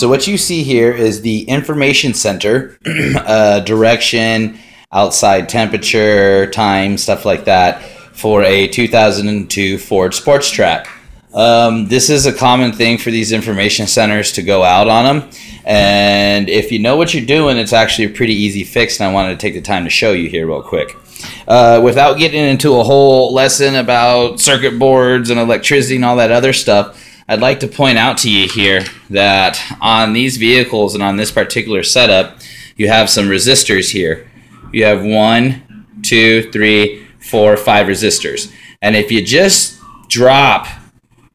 So what you see here is the information center, direction, outside temperature, time, stuff like that for a 2002 Ford Sports Trac. This is a common thing for these information centers to go out on them. And if you know what you're doing, it's actually a pretty easy fix, and I wanted to take the time to show you here real quick. Without getting into a whole lesson about circuit boards and electricity and all that other stuff, I'd like to point out to you here that on these vehicles and on this particular setup, you have some resistors here. You have 1, 2, 3, 4, 5 resistors. And if you just drop,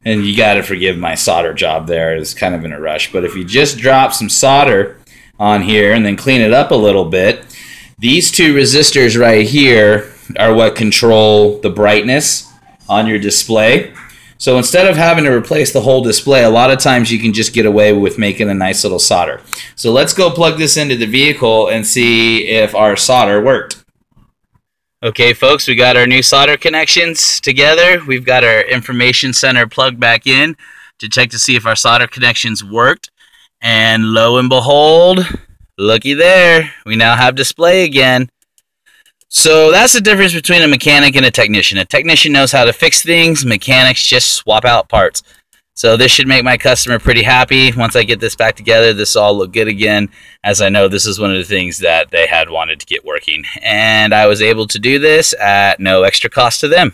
and you got to forgive my solder job there, it's kind of in a rush, but if you just drop some solder on here and then clean it up a little bit, these two resistors right here are what control the brightness on your display. So instead of having to replace the whole display, a lot of times you can just get away with making a nice little solder. So let's go plug this into the vehicle and see if our solder worked. Okay folks, we got our new solder connections together. We've got our information center plugged back in to check to see if our solder connections worked. And lo and behold, looky there, we now have display again. So that's the difference between a mechanic and a technician. A technician knows how to fix things, mechanics just swap out parts. So this should make my customer pretty happy. Once I get this back together, this will all look good again, as I know this is one of the things that they had wanted to get working. And I was able to do this at no extra cost to them.